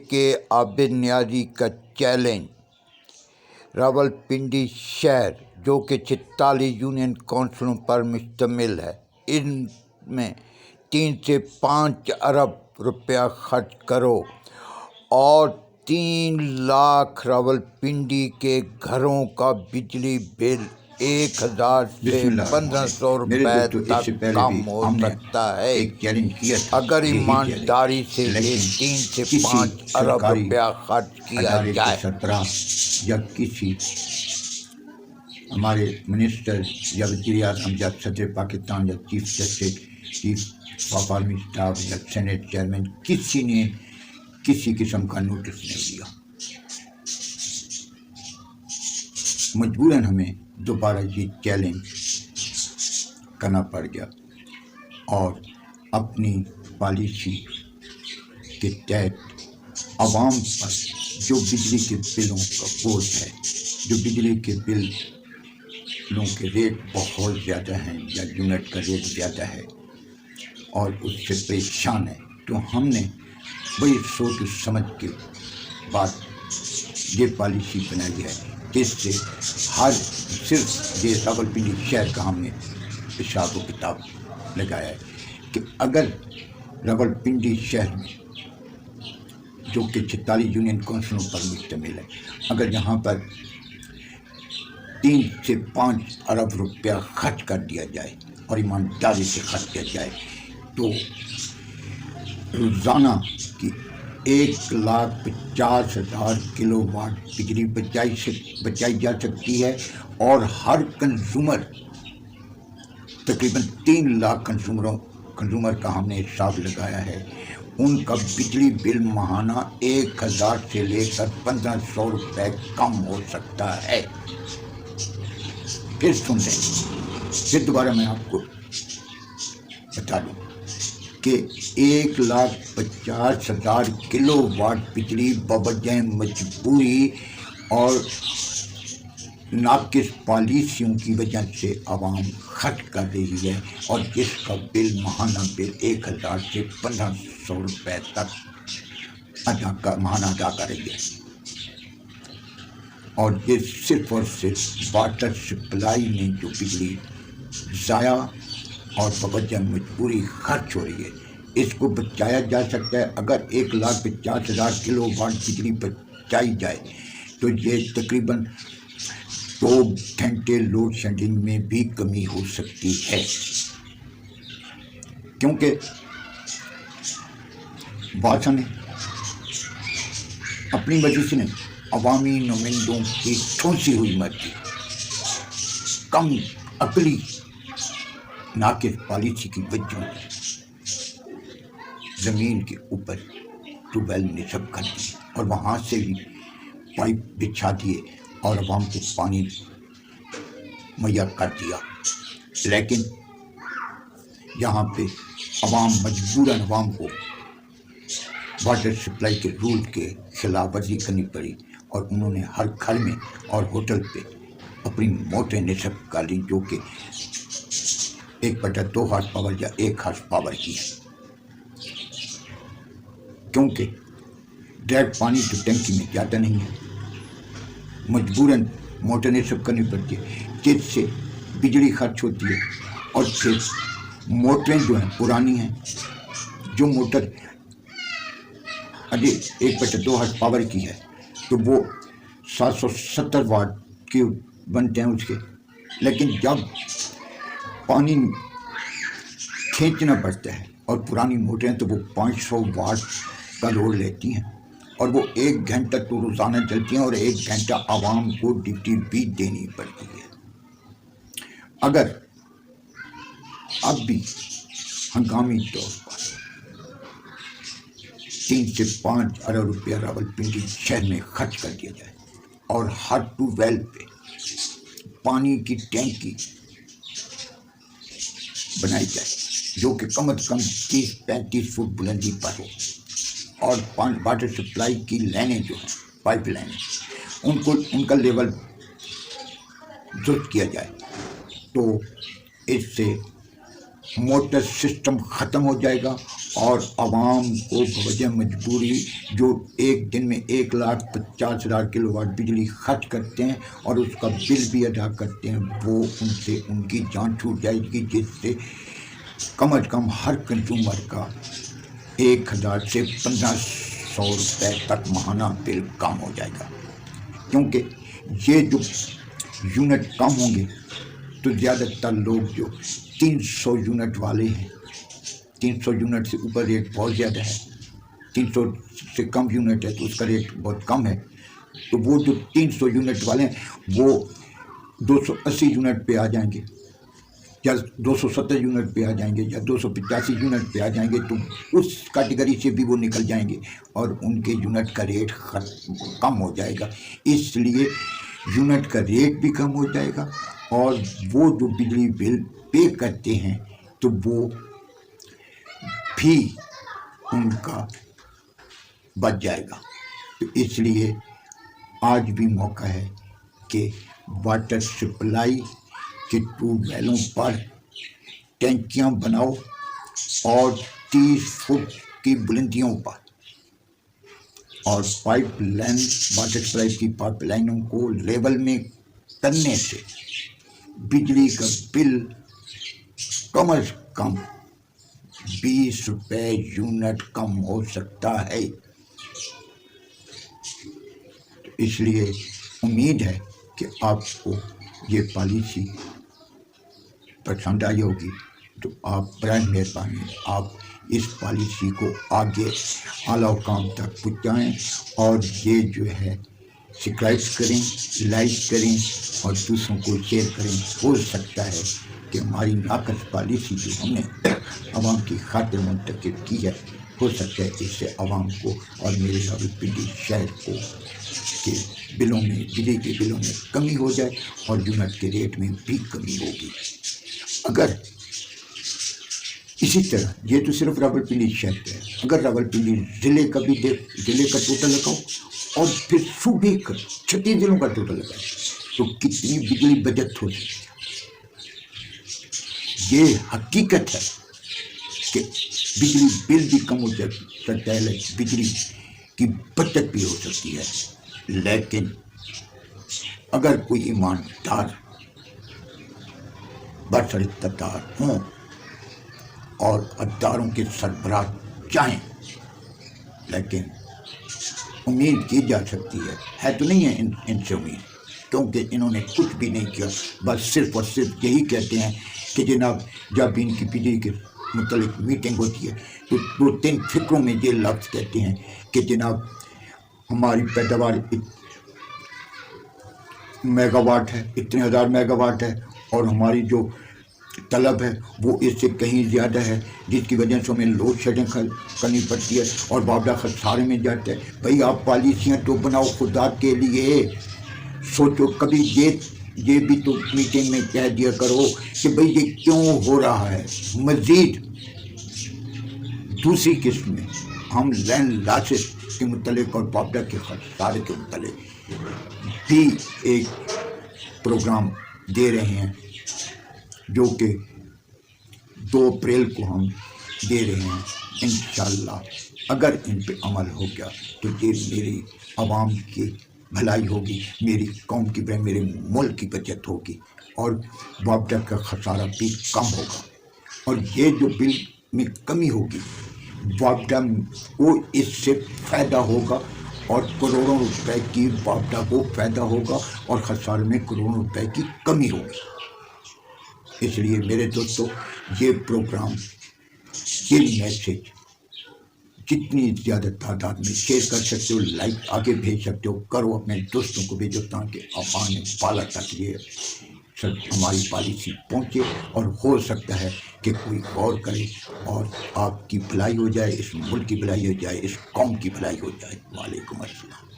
کے عابد نیازی کا چیلنج۔ راولپنڈی شہر جو کہ 46 یونین کونسلوں پر مشتمل ہے، ان میں 3 سے 5 ارب روپیہ خرچ کرو اور 3 لاکھ راولپنڈی کے گھروں کا بجلی بل 1000 سے 1500 روپے تک کم ہو سکتا ہے اگر ایمانداری سے یہ 3 سے 5 ارب روپیہ خرچ کیا جائے۔ سربراہ یا کسی ہمارے منسٹر یا وزیر اعظم یا صدر پاکستان یا chief justice, chief of army staff یا سینٹ چیئرمین، کسی نے کسی قسم کا نوٹس نہیں دیا۔ مجبوراً ہمیں دوبارہ یہ چیلنج کرنا پڑ گیا اور اپنی پالیسی کے تحت عوام پر جو بجلی کے بلوں کا بوجھ ہے، جو بجلی کے بلوں کے ریٹ بہت زیادہ ہیں یا یونٹ کا ریٹ زیادہ ہے اور اس سے پریشان ہے، تو ہم نے بڑی سوچ سمجھ کے بعد یہ پالیسی بنائی ہے جس سے صرف یہ راولپنڈی شہر کا ہم نے حساب و کتاب لگایا ہے کہ اگر راولپنڈی شہر میں جو کہ 46 یونین کونسلوں پر مشتمل ہے، اگر یہاں پر 3 سے 5 ارب روپیہ خرچ کر دیا جائے اور ایمانداری سے خرچ کیا جائے تو روزانہ کی 1,50,000 کلو واٹ بجلی بچائی جا سکتی ہے اور ہر کنزیومر تقریباً 3 لاکھ کنزیومر کا ہم نے حساب لگایا ہے، ان کا بجلی بل ماہانہ 1000 سے لے کر 1500 روپے کم ہو سکتا ہے۔ پھر سن لیں، پھر دوبارہ میں آپ کو بتا دوں کہ 1,50,000 کلو واٹ بجلی بوجہ مجبوری اور ناقص پالیسیوں کی وجہ سے عوام خرچ کر رہی ہے اور جس کا بل ماہانہ بل 1000 سے 1500 روپے تک ماہانہ ادا کر رہی ہے، اور یہ صرف اور صرف واٹر سپلائی میں جو بجلی ضائع اور بوجہ مجبوری خرچ ہو رہی ہے، اس کو بچایا جا سکتا ہے۔ اگر 1,50,000 کلو واٹ بجلی بچائی جائے تو یہ تقریباً 2 گھنٹے لوڈ شیڈنگ میں بھی کمی ہو سکتی ہے، کیونکہ بات ہمیں اپنی مرضی سے نہیں، عوامی نمائندوں کی ٹھونسی ہوئی مرضی، کم عقلی ناقص پالیسی کی وجہ سے زمین کے اوپر ٹیوب ویل نصب کر دیے اور وہاں سے بھی پائپ بچھا دیے اور عوام کو پانی مہیا کر دیا، لیکن یہاں پہ عوام مجبوراً عوام کو واٹر سپلائی کے رول کے خلاف ورزی کرنی پڑی اور انہوں نے ہر گھر میں اور ہوٹل پہ اپنی موٹریں نصب کر لی جو کہ 1/2 ہارس پاور یا 1 ہارس پاور کی ہے، کیونکہ ڈائریکٹ پانی تو ٹینکی میں جاتا نہیں ہے، مجبوراً موٹر نصب کرنی پڑتی ہے جس سے بجلی خرچ ہوتی ہے، اور پھر موٹریں جو ہیں پرانی ہیں، جو موٹر 1/2 ہارس پاور کی ہے تو وہ 770 واٹ کے بنتے ہیں اس کے، لیکن جب پانی کھینچنا پڑتا ہے اور پرانی موٹریں تو وہ 500 واٹ کا لوڈ لیتی ہیں اور وہ 1 گھنٹہ تو روزانہ چلتی ہیں اور 1 گھنٹہ عوام کو ڈیوٹی بھی دینی پڑتی ہے۔ اگر اب بھی ہنگامی طور پر 3 سے 5 ارب روپیہ راولپنڈی شہر میں خرچ کر دیا جائے اور ہر ٹیوب ویل پہ پانی کی ٹینکی بنائی جائے جو کہ کم از کم 30-35 فٹ بلندی پر ہو، اور واٹر سپلائی کی لائنیں جو ہیں، پائپ لائنیں، ان کا لیول درست کیا جائے تو اس سے موٹر سسٹم ختم ہو جائے گا اور عوام کو بوجہ مجبوری جو ایک دن میں 1,50,000 کلو واٹ بجلی خرچ کرتے ہیں اور اس کا بل بھی ادا کرتے ہیں، وہ ان سے ان کی جان چھوٹ جائے گی، جس سے کم از کم ہر کنزیومر کا 1,000 سے 1,500 روپے تک ماہانہ بل کم ہو جائے گا، کیونکہ یہ جو یونٹ کم ہوں گے تو زیادہ تر لوگ جو 300 یونٹ والے ہیں، 300 یونٹ سے اوپر ریٹ بہت زیادہ ہے، 300 سے کم یونٹ ہے تو اس کا ریٹ بہت کم ہے، تو وہ جو 300 یونٹ والے ہیں وہ 280 یونٹ پہ آ جائیں گے یا 270 یونٹ پہ آ جائیں گے یا 285 یونٹ پہ آ جائیں گے، تو اس کیٹیگری سے بھی وہ نکل جائیں گے اور ان کے یونٹ کا ریٹ کم ہو جائے گا، اس لیے یونٹ کا ریٹ بھی کم ہو جائے گا اور وہ جو بجلی بل پے کرتے ہیں تو وہ بھی ان کا بچ جائے گا۔ تو اس لیے آج بھی موقع ہے کہ واٹر سپلائی کے ٹیوب ویلوں پر ٹینکیاں بناؤ اور 30 فٹ کی بلندیوں پر، اور پائپ لائن واٹر سپلائی کی پائپ لائنوں کو لیول میں کرنے سے بجلی کا بل کم از کم 20 روپے یونٹ کم ہو سکتا ہے۔ اس لیے امید ہے کہ آپ کو یہ پالیسی پسند آئی ہوگی، تو آپ برائے مہربانی آپ اس پالیسی کو آگے اعلیٰ حکام تک پہنچائیں اور یہ جو ہے سبسکرائب کریں، لائک کریں اور دوسروں کو شیئر کریں۔ ہو سکتا ہے کہ ہماری ناقص پالیسی جو ہم نے عوام کی خاطر منتخب کی ہے، ہو سکتا ہے اس سے عوام کو اور میرے راولپنڈی شہر کو کے بلوں میں، بجلی کے بلوں میں کمی ہو جائے اور یونٹ کے ریٹ میں بھی کمی ہوگی۔ اگر اسی طرح یہ تو صرف راولپنڈی شہر کا ہے، اگر راولپنڈی ضلع کا بھی ضلع کا ٹوٹل لگاؤ اور پھر صوبے کا 36 ضلعوں کا ٹوٹل لگائے تو کتنی بجلی بچت ہو سکتی ہے۔ یہ حقیقت ہے کہ بجلی بل بھی کم ہو سکتا ہے، بجلی کی بچت بھی ہو سکتی ہے، لیکن اگر کوئی ایماندار برسر ہوں اور اداروں کے سربراہ چاہیں، لیکن امید کی جا سکتی ہے تو نہیں ہے ان سے امید، کیونکہ انہوں نے کچھ بھی نہیں کیا، بس صرف اور صرف یہی کہتے ہیں کہ جناب جب ان کی بجلی کے متعلق میٹنگ ہوتی ہے تو 2-3 فکروں میں یہ لفظ کہتے ہیں کہ جناب ہماری پیداوار میگا واٹ ہے، اتنے ہزار میگا واٹ ہے، اور ہماری جو طلب ہے وہ اس سے کہیں زیادہ ہے، جس کی وجہ سے ہمیں لوڈ شیڈنگ کرنی پڑتی ہے اور باوجہ خسارے میں جاتا ہے۔ بھئی آپ پالیسیاں تو بناؤ خدا کے لیے، سوچو کبھی یہ بھی تو میٹنگ میں کہہ دیا کرو کہ بھئی یہ کیوں ہو رہا ہے۔ مزید دوسری قسم میں ہم لینڈ لاسز کے متعلق اور باوجہ کے خسارے کے متعلق بھی ایک پروگرام دے رہے ہیں، جو کہ 2 اپریل کو ہم دے رہے ہیں۔ انشاءاللہ اگر ان پہ عمل ہو گیا تو یہ میری عوام کی بھلائی ہوگی، میری قوم کی بھلائی، میرے ملک کی بچت ہوگی اور معاوضہ کا خسارہ بھی کم ہوگا، اور یہ جو بل میں کمی ہوگی معاوضہ کو اس سے فائدہ ہوگا اور کروڑوں روپے کی معاوضہ کو فائدہ ہوگا اور خسارے میں کروڑوں روپے کی کمی ہوگی۔ اس لیے میرے دوستو یہ پروگرام، یہ میسیج جتنی زیادہ تعداد میں شیئر کر سکتے ہو، لائک آگے بھیج سکتے ہو، کرو، اپنے دوستوں کو بھیجو تاکہ عوام بالا تک یہ سب ہماری پالیسی پہنچے اور ہو سکتا ہے کہ کوئی غور کرے اور آپ کی بھلائی ہو جائے، اس ملک کی بھلائی ہو جائے، اس قوم کی بھلائی ہو جائے۔ وعلیکم السلام۔